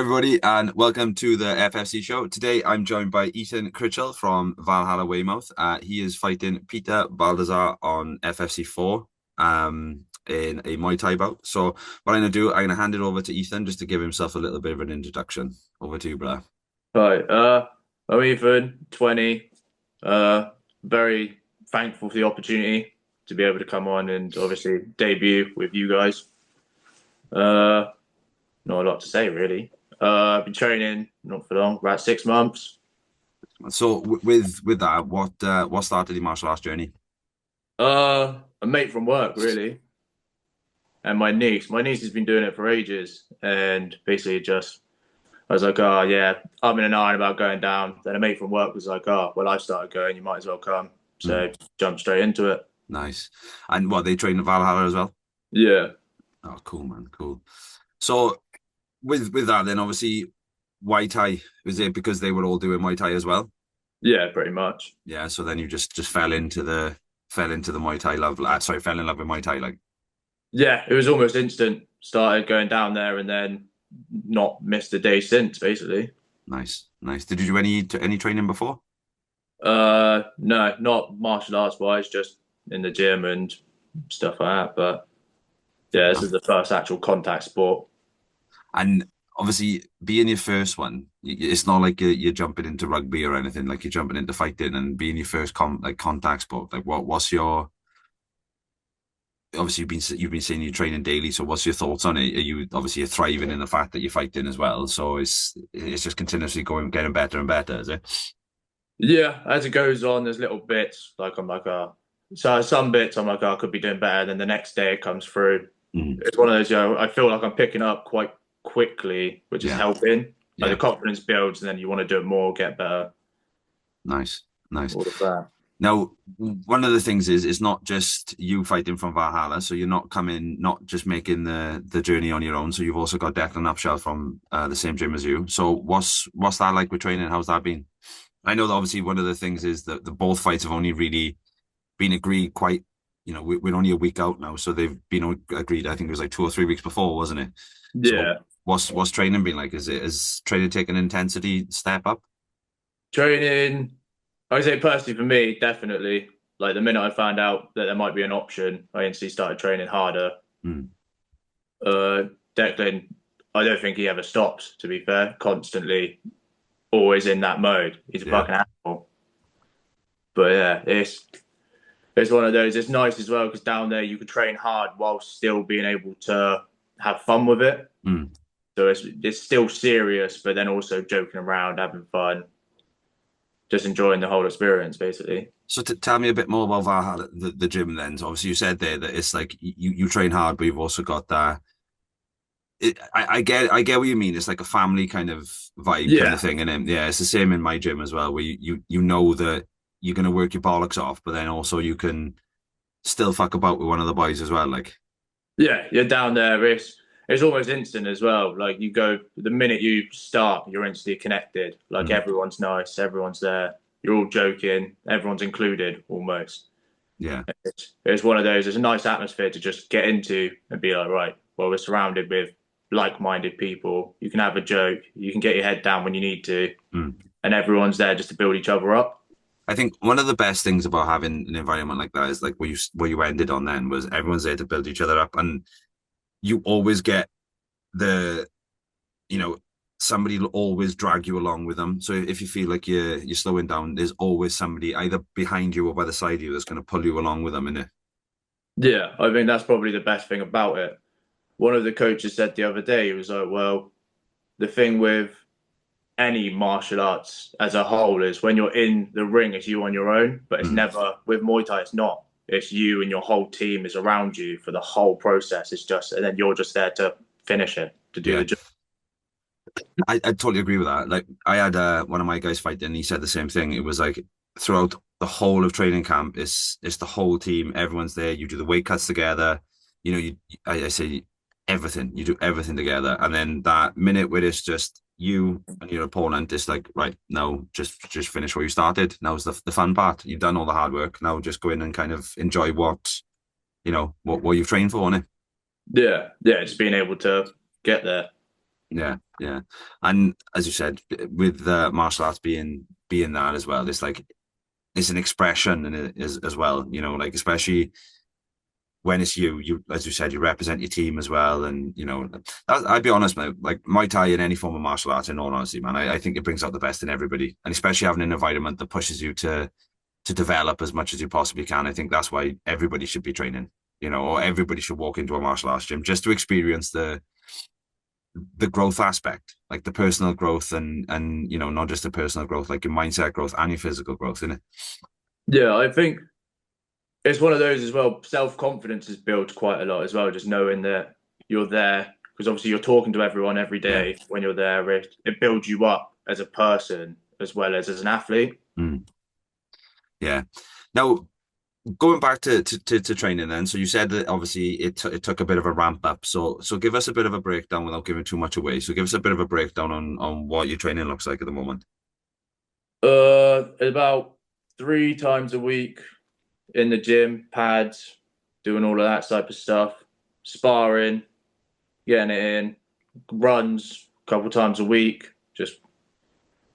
everybody, and welcome to the FFC show. Today, I'm joined by Ethan Critchell from Valhalla Weymouth. He is fighting Peter Boldizsar on FFC 4 in a Muay Thai bout. So, what I'm going to do, I'm going to hand it over to Ethan just to give himself a little bit of an introduction. Over to you, brother. Hi, I'm Ethan, 20. Uh, Very thankful for the opportunity to be able to come on and obviously debut with you guys. Uh, Not a lot to say really. I've been training not for long, about 6 months. So, with that, what started your martial arts journey? A mate from work really, and my niece. My niece has been doing it for ages, and basically just I was like, oh yeah, I'm in an iron about going down. Then a mate from work was like, oh well, I've started going. You might as well come. Mm, So jumped straight into it. nice. And what, they train in Valhalla as well? Yeah. Oh, cool, man, cool. So, with that, then obviously Muay Thai, was it because they were all doing Muay Thai as well? Yeah, pretty much. Yeah, so then you just fell into the Muay Thai love. Sorry, fell in love with Muay Thai. Like, Yeah, it was almost instant. Started going down there and then not missed a day since, basically. nice, nice. Did you do any training before? No, not martial arts wise, just in the gym and stuff like that. But Fair yeah, this enough. is the first actual contact sport. And obviously, being your first one, it's not like you're jumping into rugby or anything. Like you're jumping into fighting and being your first contact sport. Like, what's your obviously you've been saying you're training daily. So what's your thoughts on it? Are you obviously you're thriving in the fact that you're fighting as well? So it's just continuously getting better and better, is it? Yeah, as it goes on, there's little bits like I'm like, so some bits I'm like, I could be doing better. Then the next day it comes through. Mm. It's one of those, I feel like I'm picking up quite quickly, which is Yeah, helping. Like the yeah. confidence builds, and then you want to do it more, get better, Nice, nice. all of that. Now, one of the things is it's not just you fighting from Valhalla, so you're not coming, not just making the journey on your own. So you've also got Declan Upshall from the same gym as you. So what's that like with training? How's that been? I know that obviously one of the things is that the both fights have only really been agreed quite. We're only a week out now, so they've been agreed. I think it was like 2 or 3 weeks before, wasn't it? So Yeah. what's training been like? Is training taking intensity step up? Training, I would say personally for me, definitely. Like the minute I found out that there might be an option, I instantly started training harder. Hmm. Uh, Declan, I don't think he ever stops, to be fair, constantly, always in that mode. He's a Yeah. fucking animal. But yeah, it's one of those. It's nice as well because down there you can train hard while still being able to have fun with it. Hmm. So it's still serious, but then also joking around, having fun, just enjoying the whole experience, basically. So tell me a bit more about Valhalla, the gym then. So obviously you said there that it's like you train hard, but you've also got that. I get what you mean. It's like a family kind of vibe kind Yeah, of thing. And then yeah, it's the same in my gym as well, where you know that you're gonna work your bollocks off, but then also you can still fuck about with one of the boys as well. Like, yeah, you're down there. It's almost instant as well. Like you go the minute you start, you're instantly connected. Like mm, everyone's nice, everyone's there. You're all joking, everyone's included almost. yeah, It's one of those. It's a nice atmosphere to just get into and be like, right, well, we're surrounded with like-minded people. You can have a joke. You can get your head down when you need to, mm. and everyone's there just to build each other up. I think one of the best things about having an environment like that is like where you ended on then was everyone's there to build each other up, and you always get the you know, somebody will always drag you along with them. So if you feel like you're slowing down, there's always somebody either behind you or by the side of you that's going to pull you along with them, innit? Yeah, I think that's probably the best thing about it. One of the coaches said the other day, he was like, well, the thing with any martial arts as a whole is when you're in the ring, it's you on your own, but it's Mm. never with Muay Thai, it's not. It's you and your whole team is around you for the whole process. It's just, and then you're just there to finish it, to do Yeah, the job. I totally agree with that. Like I had one of my guys fight and he said the same thing. It was like throughout the whole of training camp, it's the whole team. Everyone's there. You do the weight cuts together. I say everything. You do everything together, and then that minute where it's just you and your opponent, it's like right now, just finish where you started. Now's the fun part. You've done all the hard work. Now just go in and kind of enjoy what you've trained for, innit? Yeah, yeah, just being able to get there. Yeah, yeah. And as you said, with martial arts being that as well, it's like it's an expression and it is as well, like especially when it's you as you said, you represent your team as well. And I'd be honest, man, like Muay Thai in any form of martial arts, in all honesty, man, I think it brings out the best in everybody. And especially having an environment that pushes you to develop as much as you possibly can. I think that's why everybody should be training, or everybody should walk into a martial arts gym just to experience the growth aspect, like the personal growth and not just the personal growth, like your mindset growth and your physical growth, in it. Yeah, I think it's one of those as well. Self-confidence is built quite a lot as well, just knowing that you're there because obviously you're talking to everyone every Yeah. day when you're there. It builds you up as a person as well as an athlete. Mm. Yeah. Now, going back to training then, so you said that obviously it took a bit of a ramp up. So give us a bit of a breakdown without giving too much away. So give us a bit of a breakdown on what your training looks like at the moment. About 3 times a week in the gym, pads, doing all of that type of stuff, sparring, getting it in, runs a couple times a week, just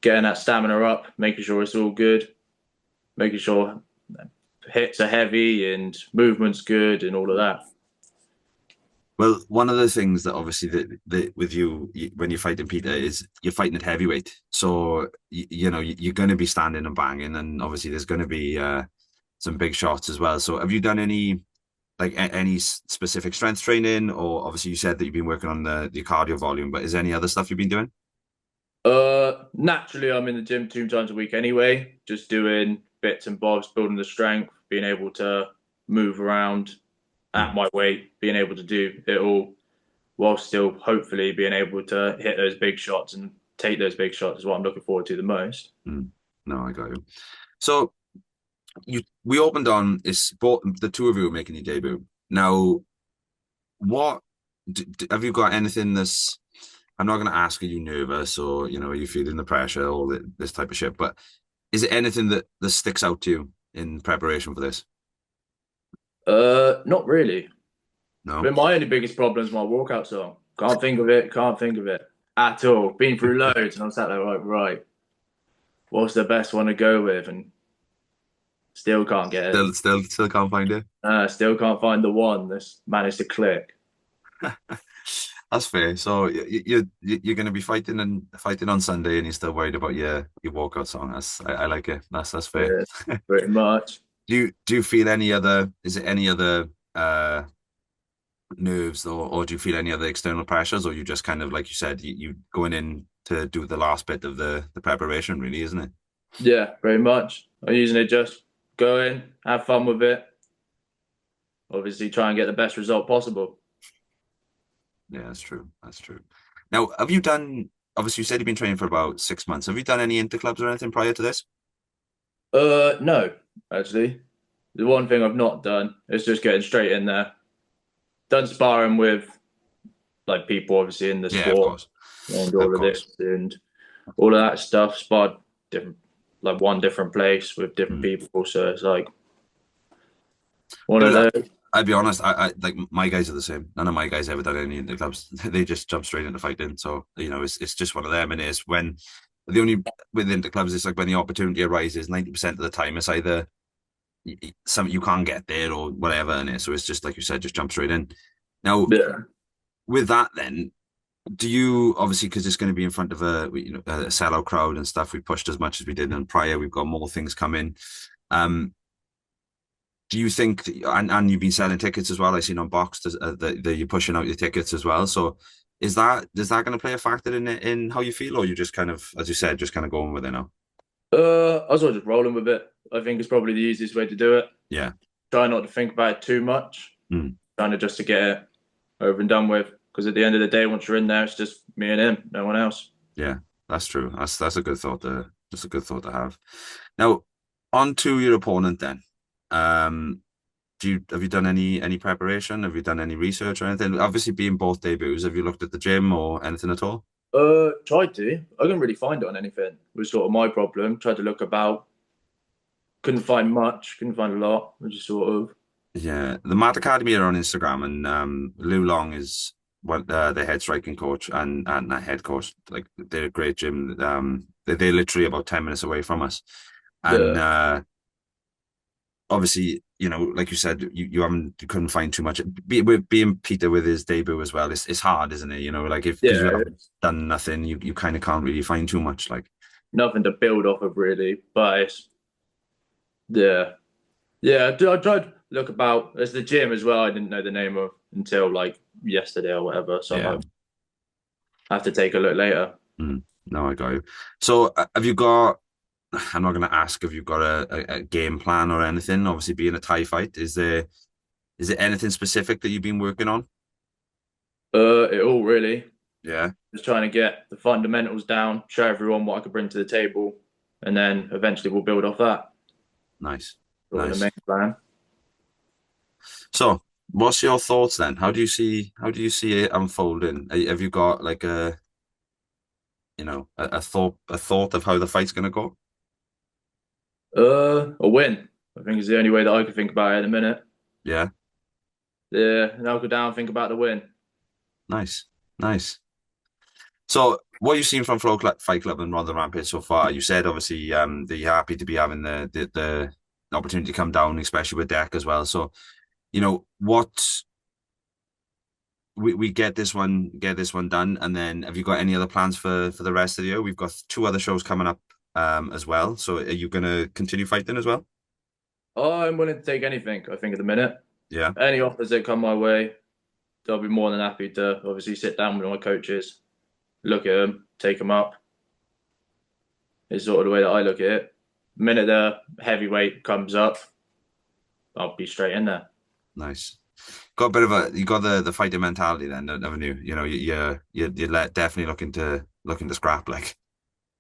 getting that stamina up, making sure it's all good, making sure hits are heavy and movement's good and all of that. Well, one of the things that obviously that with when you're fighting Peter is you're fighting at heavyweight. So you're going to be standing and banging, and obviously there's going to be some big shots as well. So have you done any any specific strength training, or obviously you said that you've been working on the cardio volume, but is there any other stuff you've been doing? Naturally, I'm in the gym 2 times a week anyway, just doing bits and bobs, building the strength, being able to move around at Mm, my weight, being able to do it all while still hopefully being able to hit those big shots and take those big shots is what I'm looking forward to the most. mm. No, I got you. So we opened on is both the two of you are making your debut. Now, what have you got anything that's I'm not going to ask, are you nervous or, are you feeling the pressure, all this type of shit, but is it anything that sticks out to you in preparation for this? Not really. I No? mean, my only biggest problem is my walkout song. Can't think of it. Can't think of it at all. Been through loads, and I'm sat there like, right, what's the best one to go with? And still can't get it. Still can't find it. Still can't find the one that's managed to click. That's fair. So you're going to be fighting on Sunday, and you're still worried about your walkout song. I like it. That's fair. Yeah, pretty much. Do you feel any other? Is it any other nerves, or do you feel any other external pressures, or you just kind of like you said, you going in to do the last bit of the preparation, really, isn't it? Yeah, pretty much. I'm using it just go in, have fun with it. Obviously, try and get the best result possible. Yeah, that's true. That's true. Now, have you done? Obviously, you said you've been training for about 6 months. Have you done any interclubs or anything prior to this? No, actually. The one thing I've not done is just getting straight in there. Done sparring with like people obviously in the Yeah, of sport course, and of all of course. this and all of that stuff. Sparred different like one different place with different Mm. people. So it's like one of Well, those. I'd be honest. I like my guys are the same. None of my guys ever done any interclubs. They just jump straight into fighting. So it's just one of them. And it's when the only with interclubs, it's like when the opportunity arises. 90% of the time, it's either some you can't get there or whatever, and so it's just like you said, just jump straight in. Now, Yeah. with that, then do you obviously because it's going to be in front of a sellout crowd and stuff? We pushed as much as we did in prior. We've got more things coming. Um, do you think and you've been selling tickets as well? I've seen on Bokst that you're pushing out your tickets as well. So is that going to play a factor in how you feel, or you just kind of, as you said, just kind of going with it now? I was just rolling with it. I think it's probably the easiest way to do it. Yeah. Try not to think about it too much. Mm. Kind of just to get it over and done with. Because at the end of the day, once you're in there, it's just me and him, no one else. Yeah, that's true. That's a good thought that's a good thought to have. Now, on to your opponent then. Um, have you done any preparation? Have you done any research or anything? Obviously, being both debuts, have you looked at the gym or anything at all? Tried to. I couldn't really find it on anything. It was sort of my problem. Tried to look about. Couldn't find much. Couldn't find a lot. I just sort of. Yeah, the Mad Academy are on Instagram, and Lou Long is. the head striking coach and that head coach. Like they're a great gym. They're literally about 10 minutes away from us, and Yeah, obviously, like you said, you couldn't find too much. With being Peter with his debut as well, it's hard, isn't it? Like if because you yeah, haven't done nothing, you kind of can't really find too much. Like, nothing to build off of really, but it's yeah, yeah. I tried to look about. There's the gym as well. I didn't know the name of until like yesterday or whatever. So yeah. I have to take a look later. No, I got you. So, have you got? I'm not going to ask if you've got a game plan or anything. Obviously, being a Thai fight, is there anything specific that you've been working on? It all really Yeah, just trying to get the fundamentals down, show everyone what I could bring to the table, and then eventually we'll build off that. nice, Sort of the nice. main plan. So, what's your thoughts then? How do you see it unfolding? Have you got like a thought of how the fight's going to go? A win. I think is the only way that I could think about it in a minute. Yeah, Yeah, and I'll go down and think about the win. nice, nice. So, what you've seen from Fight Club and Rhondda Rampage so far, you said obviously that you're happy to be having the opportunity to come down, especially with Deck as well. So, what we get this one done, and then have you got any other plans for the rest of the year? We've got two other shows coming up as well. So, are you going to continue fighting as well? I'm willing to take anything, I think, at the minute. Yeah, Any offers that come my way, I'll be more than happy to obviously sit down with my coaches, look at them, take them up. Is sort of the way that I look at it. The minute the heavyweight comes up, I'll be straight in there. nice. Got a bit of you got the fighting mentality then, haven't you? You're definitely looking to scrap like.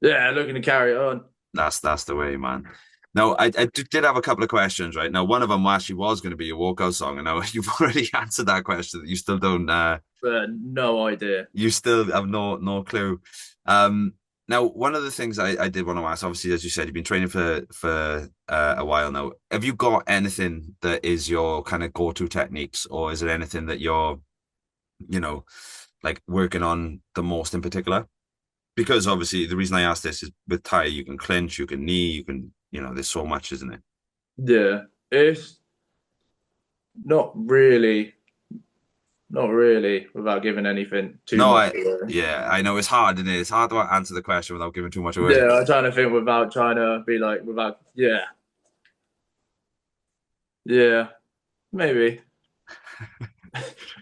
Yeah, looking to carry it on. That's the way, man. No, I did have a couple of questions, right? Now, one of them actually was going to be a walkout song, and now you've already answered that question. You still don't, But no idea. you still have no clue. Um, Now, one of the things I did want to ask, obviously, as you said, you've been training for a while now. Have you got anything that is your kind of go-to techniques, or is it anything that you're, you know, like working on the most in particular? Because obviously the reason I asked this is with Thai, you can clinch, you can knee, you can, there's so much, isn't it? Yeah, it's not really, not really, without giving anything too No, much away. yeah, I know it's hard, isn't it? It's hard to answer the question without giving too much away. Yeah, I'm trying to think without trying to be like, without, yeah, yeah, maybe,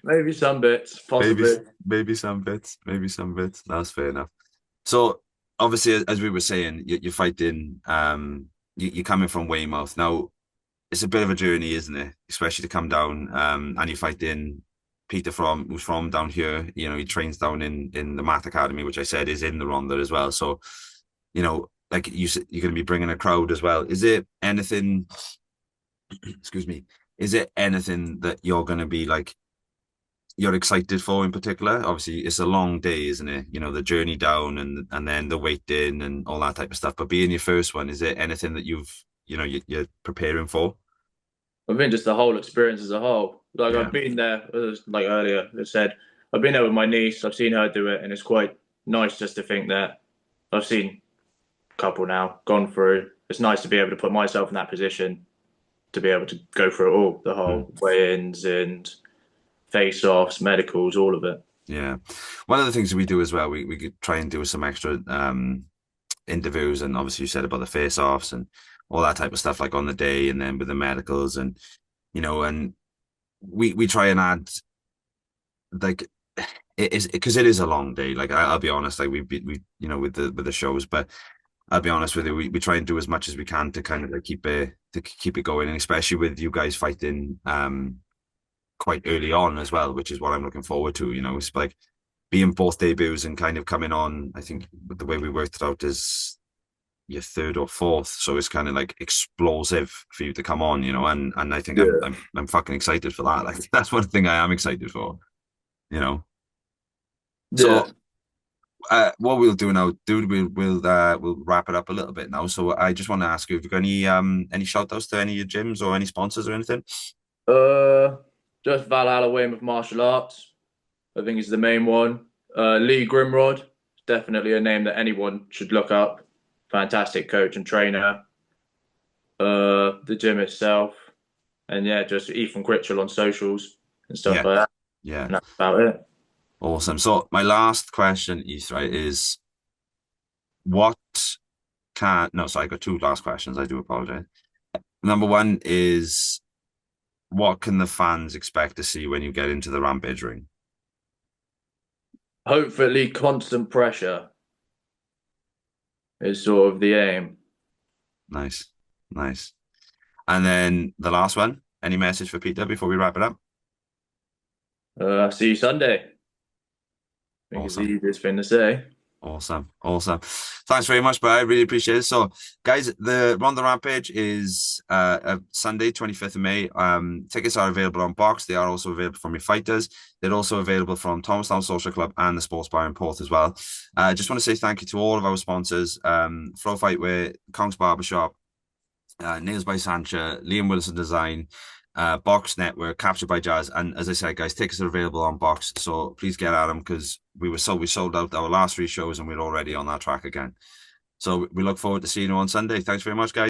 maybe some bits, Maybe, possibly. maybe some bits, maybe some bits. That's fair enough. So obviously, as we were saying, you're fighting, you're coming from Weymouth. Now, it's a bit of a journey, isn't it? Especially to come down, and you're fighting Peter who's from down here. He trains down in the Math Academy, which I said is in the Rhondda as well. So, like you're going to be bringing a crowd as well. Is it anything? Excuse me. Is it anything that you're going to be like you're excited for in particular? Obviously, it's a long day, isn't it? The journey down and then the wait in and all that type of stuff. But being your first one, is it anything that you're preparing for? I think just the whole experience as a whole. Like Yeah, I've been there, like earlier, I said, I've been there with my niece. I've seen her do it, and it's quite nice just to think that I've seen a couple now gone through. It's nice to be able to put myself in that position to be able to go through it all, the mm, whole weigh-ins and face-offs, medicals, all of it. yeah. One of the things that we do as well, we could try and do some extra interviews, and obviously you said about the face-offs and all that type of stuff, like on the day, and then with the medicals, and we try and add like it is because it is a long day. Like I'll be honest, like with the shows, but I'll be honest with you, we try and do as much as we can to kind of like keep it going, and especially with you guys fighting quite early on as well, which is what I'm looking forward to. It's like being both debuts and kind of coming on. I think the way we worked it out is your third or fourth, so it's kind of like explosive for you to come on, and I think I'm Yeah. I'm I'm fucking excited for that. Like that's one thing I am excited for, you know. Yeah. So what we'll do now, dude, we'll wrap it up a little bit now. So I just want to ask you if you've got any shout outs to any of your gyms or any sponsors or anything. Uh, just Valhalla Weymouth Martial Arts. I think is the main one. Lee Grimrod, definitely a name that anyone should look up. Fantastic coach and trainer. The gym itself, and yeah, just Ethan Critchell on socials and stuff Yeah, like that. yeah. And that's about it. Awesome. So my last question, Eth, right, is what can no, sorry, I got two last questions. I do apologize. Number one is what can the fans expect to see when you get into the Rampage ring? Hopefully, constant pressure is sort of the aim. Nice, nice. And then the last one, any message for Peter before we wrap it up? See you Sunday. I think it's the Awesome. easiest thing to say. Awesome. Awesome. Thanks very much, bro. I really appreciate it. So, guys, the Rhondda Rampage is Sunday, 25th of May. Tickets are available on Bokst. They are also available from your fighters. They're also available from Thomastown Social Club and the Sports Bar in Port as well. I just want to say thank you to all of our sponsors, Flow Fightwear, Kong's Barbershop, Nails by Sancha, Liam Wilson Design, Box Network, Captured by Jazz, and as I said, guys, tickets are available on Box, so please get at them because we sold out our last three shows and we're already on that track again. So we look forward to seeing you on Sunday. Thanks very much, guys.